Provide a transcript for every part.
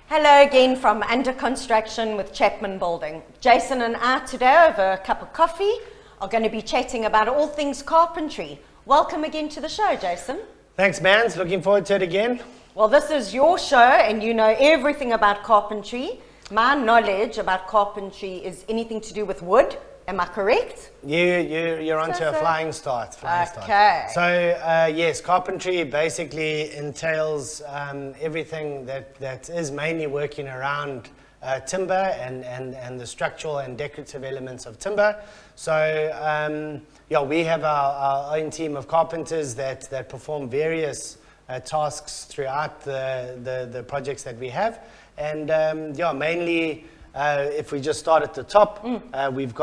Hello again from Under Construction with Chapman Building. Jason and I today, over a cup of coffee, are going to be chatting about all things carpentry. Welcome again to the show, Jason. Thanks, Mans. Looking forward to it again. Well, this is your show and you know everything about carpentry. My knowledge about carpentry is anything to do with wood. Am I correct? You're onto a flying start. Okay. So, yes, carpentry basically entails everything that is mainly working around timber and the structural and decorative elements of timber. So, we have our own team of carpenters that perform various tasks throughout the projects that we have. And, mainly... if we just start at the top, we've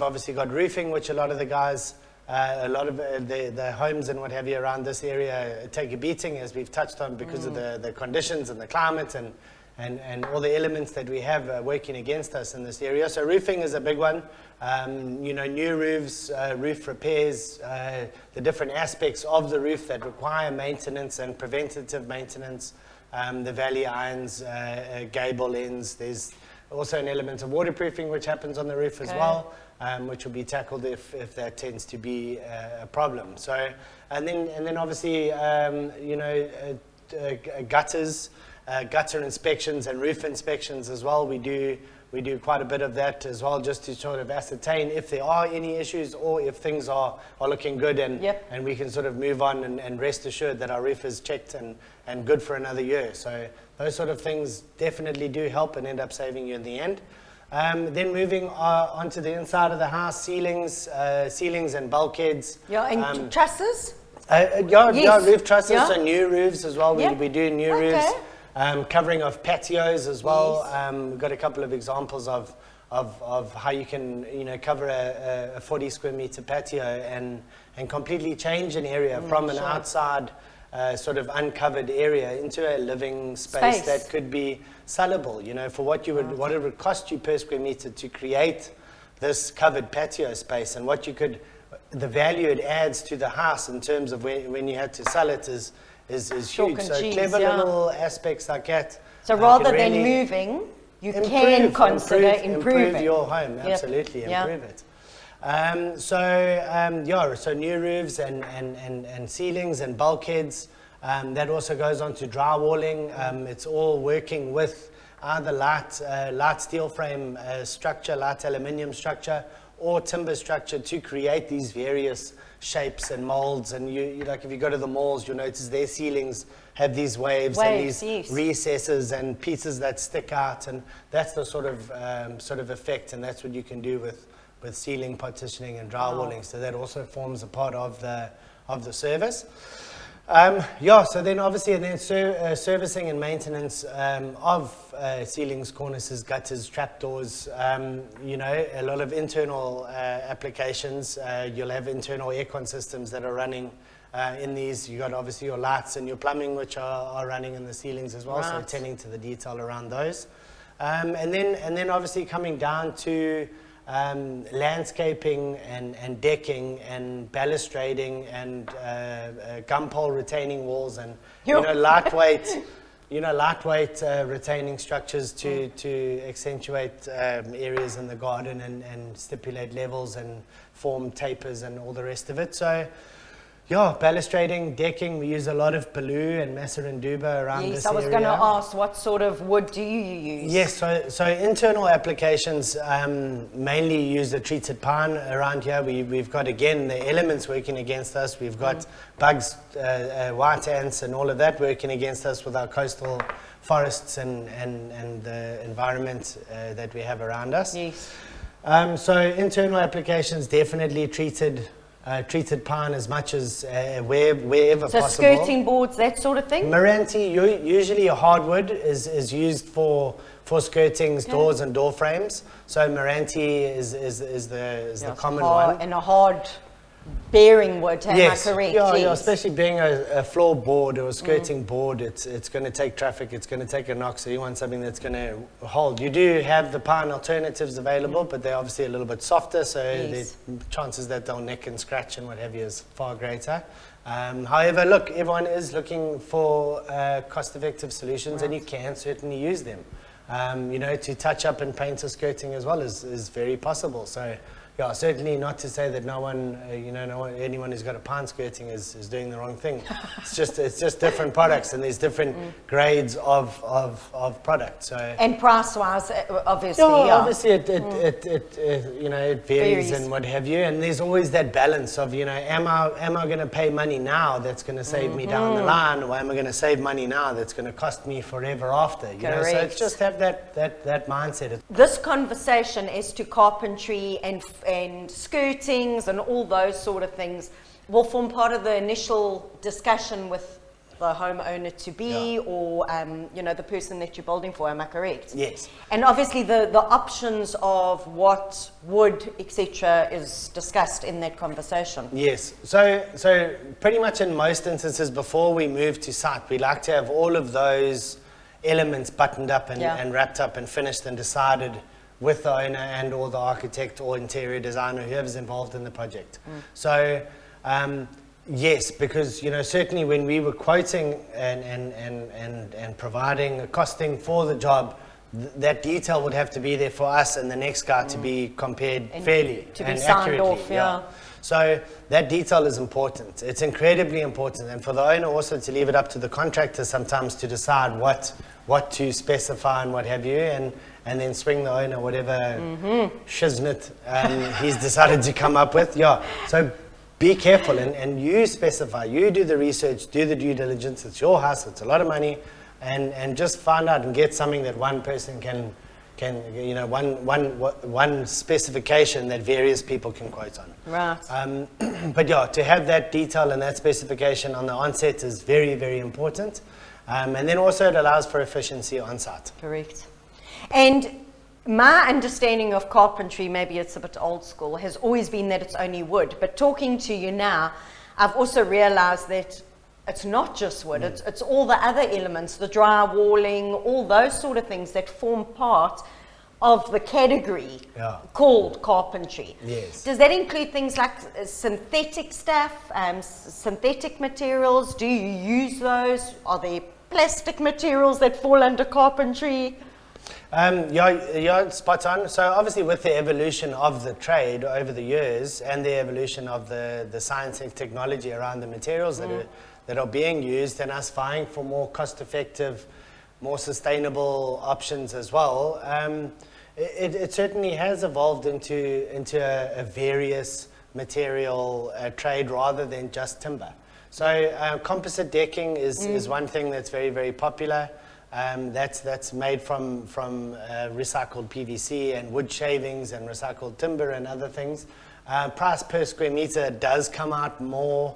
obviously got roofing, which a lot of the guys, a lot of the homes and what have you around this area take a beating, as we've touched on, because of the conditions and the climate and all the elements that we have working against us in this area. So roofing is a big one. New roofs, roof repairs, the different aspects of the roof that require maintenance and preventative maintenance, the valley irons, gable ends. There's also an element of waterproofing which happens on the roof as well, which will be tackled if that tends to be a problem. So, and then obviously, gutters, gutter inspections and roof inspections as well. We do quite a bit of that as well, just to sort of ascertain if there are any issues or if things are looking good and we can sort of move on and rest assured that our roof is checked and good for another year. So those sort of things definitely do help and end up saving you in the end. Then moving onto the inside of the house, ceilings and bulkheads. Yeah, and trusses? Roof trusses, Yeah. so new roofs as well. Yep. We do new roofs. Covering of patios as well. We've got a couple of examples of how you can cover a 40 square meter patio and completely change an area from an outside sort of uncovered area into a living space that could be sellable. For what it would cost you per square meter to create this covered patio space, and the value it adds to the house in terms of when you had to sell it is huge. So clever little aspects like that. So rather than moving, you can consider improving. Improve your home, absolutely, improve it. So new roofs and ceilings and bulkheads. That also goes on to drywalling. It's all working with either light steel frame structure, light aluminium structure, or timber structure to create these various shapes and molds. And you like, if you go to the malls, you'll notice their ceilings have these waves and these recesses and pieces that stick out, and that's the sort of effect, and that's what you can do with ceiling partitioning and drywalling. So that also forms a part of the service. So then obviously servicing and maintenance of ceilings, cornices, gutters, trapdoors, a lot of internal applications. You'll have internal aircon systems that are running in these. You've got obviously your lights and your plumbing which are running in the ceilings as well, so attending to the detail around those. And then obviously coming down to landscaping and decking and balustrading and gumpole retaining walls and lightweight retaining structures to accentuate areas in the garden and stipulate levels and form tapers and all the rest of it. So balustrading, decking, we use a lot of Baloo and Masaranduba around this area. Yes, I was going to ask, what sort of wood do you use? Yes, so internal applications mainly use the treated pine around here. We've got, again, the elements working against us. We've got bugs, white ants and all of that working against us with our coastal forests and the environment that we have around us. Yes. So internal applications, definitely treated pine as much as wherever possible. So skirting boards, that sort of thing? Meranti, usually a hardwood is used for skirtings, doors and door frames. So Meranti is the common one. And a hard bearing wood, am Yes, I correct? yeah, Yes. especially being a floor board or a skirting board, it's going to take traffic, it's going to take a knock, so you want something that's going to hold. You do have the pine alternatives available, but they're obviously a little bit softer, so Yes. the chances that they'll nick and scratch and what have you is far greater. However, look, everyone is looking for cost-effective solutions, and you can certainly use them. To touch up and paint a skirting as well is very possible. So, yeah, certainly not to say that anyone who's got a pine skirting is doing the wrong thing. It's just different products, and there's different grades of product. So, And price-wise, obviously, obviously it varies and what have you. And there's always that balance of am I going to pay money now that's going to save me down the line, or am I going to save money now that's going to cost me forever after? So it's just have that mindset. This conversation is to carpentry and skirtings and all those sort of things will form part of the initial discussion with the homeowner to be, or the person that you're building for. Am I correct? Yes. And obviously the options of what wood, etc., is discussed in that conversation. Yes. So pretty much in most instances, before we move to site, we like to have all of those elements buttoned up and wrapped up and finished and decided with the owner and or the architect or interior designer, whoever's involved in the project. So yes, because certainly when we were quoting and providing a costing for the job, that detail would have to be there for us and the next guy to be compared fairly to be and signed accurately. off. So that detail is important. It's incredibly important, and for the owner also to leave it up to the contractor sometimes to decide what to specify and what have you, and then swing the owner whatever shiznit he's decided to come up with. So be careful and you specify, you do the research, do the due diligence. It's your house, it's a lot of money, and just find out and get something that one person can one specification that various people can quote on. Right. But to have that detail and that specification on the onset is very, very important. And then also it allows for efficiency on site. Correct. And my understanding of carpentry, maybe it's a bit old school, has always been that it's only wood. But talking to you now, I've also realized that it's not just wood, it's all the other elements, the drywalling, all those sort of things that form part of the category called carpentry. Yes. Does that include things like synthetic stuff, synthetic materials? Do you use those? Are there plastic materials that fall under carpentry? Spot on. So obviously with the evolution of the trade over the years and the evolution of the science and technology around the materials that are being used, and us vying for more cost-effective, more sustainable options as well, it certainly has evolved into a various material trade rather than just timber. So composite decking is one thing that's very, very popular. That's made from recycled PVC and wood shavings and recycled timber and other things. Price per square meter does come out more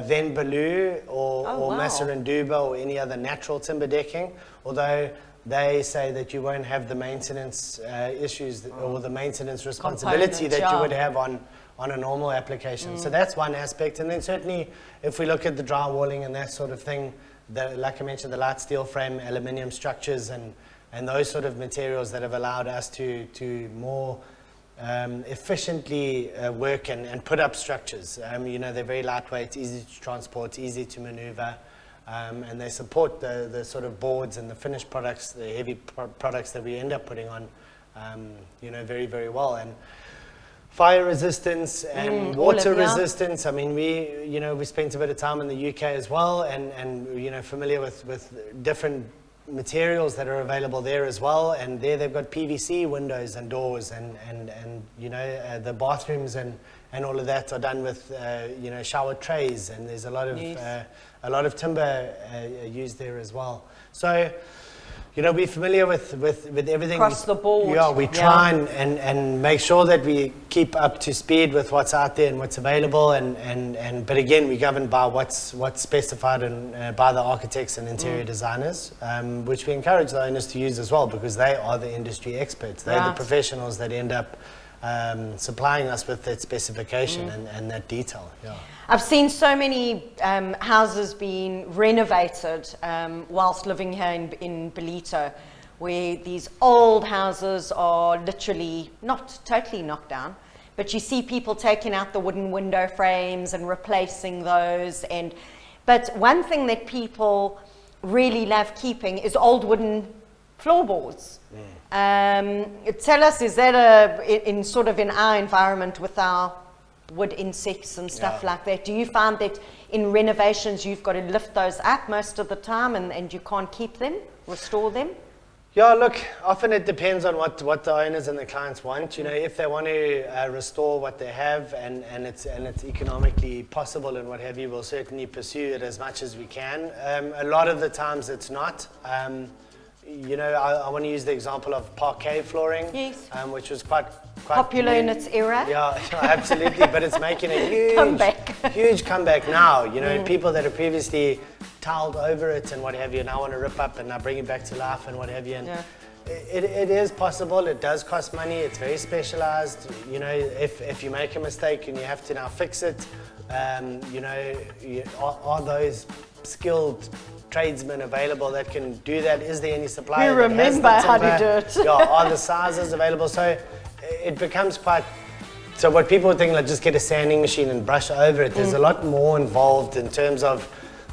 than Baloo or Masaranduba or any other natural timber decking, although they say that you won't have the maintenance issues or the maintenance responsibility that you would have on a normal application. So that's one aspect. And then certainly if we look at the drywalling and that sort of thing, like I mentioned, the light steel frame, aluminium structures and those sort of materials that have allowed us to more efficiently work and put up structures. They're very lightweight, easy to transport, easy to maneuver, and they support the sort of boards and the finished products, the heavy products that we end up putting on, very, very well. And fire resistance and water resistance. I mean, we spent a bit of time in the UK as well, and familiar with different materials that are available there as well. And there they've got PVC windows and doors, and the bathrooms and all of that are done with shower trays, and there's a lot of timber used there as well. So, we're familiar with everything. Across the board. Yeah, we try and make sure that we keep up to speed with what's out there and what's available. But again, we're governed by what's specified by the architects and interior designers, which we encourage the owners to use as well, because they are the industry experts. They're the professionals that end up supplying us with that specification and that detail. Yeah. I've seen so many houses being renovated whilst living here in Ballito, where these old houses are literally not totally knocked down, but you see people taking out the wooden window frames and replacing those. But one thing that people really love keeping is old wooden floorboards. Tell us, is that in sort of in our environment with our wood insects and stuff like that, do you find that in renovations you've got to lift those up most of the time and you can't keep them, restore them? Yeah, look, often it depends on what the owners and the clients want. You know, if they want to restore what they have and it's economically possible and what have you, we'll certainly pursue it as much as we can. A lot of the times it's not. You know, I want to use the example of parquet flooring, yes. Which was quite popular in its era. Yeah, absolutely. But it's making a huge comeback now. You know, people that have previously tiled over it and what have you now want to rip up and now bring it back to life and what have you. And it is possible. It does cost money. It's very specialized. You know, if you make a mistake and you have to now fix it, you know, are those skilled tradesmen available that can do that? Is there any supplier You that has remember the how to timber? do it. Yeah, are the sizes available? So it becomes quite. So what people would think, like, just get a sanding machine and brush over it. There's a lot more involved in terms of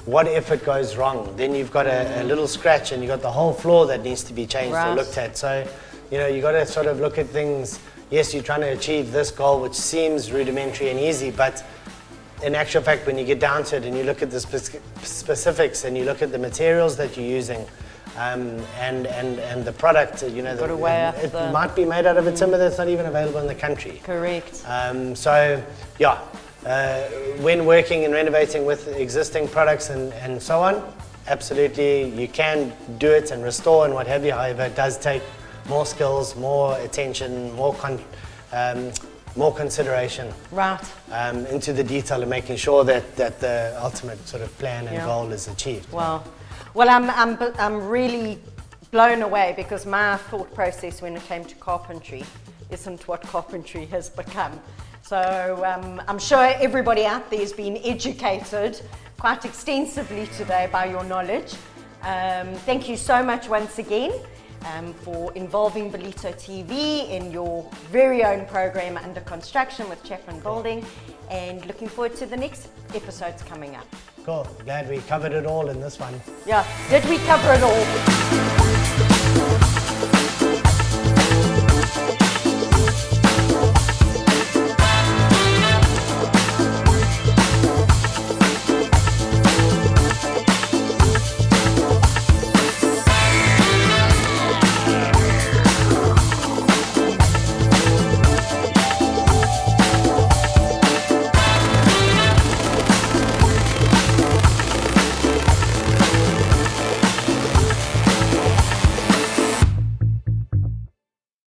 what if it goes wrong. Then you've got a little scratch and you've got the whole floor that needs to be changed or looked at. So, you know, you got to sort of look at things. Yes, you're trying to achieve this goal, which seems rudimentary and easy, but in actual fact, when you get down to it and you look at the specifics and you look at the materials that you're using and the product, you know, it might be made out of a timber that's not even available in the country. Correct. So, yeah, when working and renovating with existing products and so on, absolutely you can do it and restore and what have you. However, it does take more skills, more attention, more consideration into the detail of making sure that the ultimate sort of plan and goal is achieved. Wow. Well, I'm really blown away because my thought process when it came to carpentry isn't what carpentry has become. So I'm sure everybody out there has been educated quite extensively today by your knowledge. Thank you so much once again. For involving Ballito TV in your very own program under construction with Chapman Building, and looking forward to the next episodes coming up. Cool. Glad we covered it all in this one. Yeah, did we cover it all?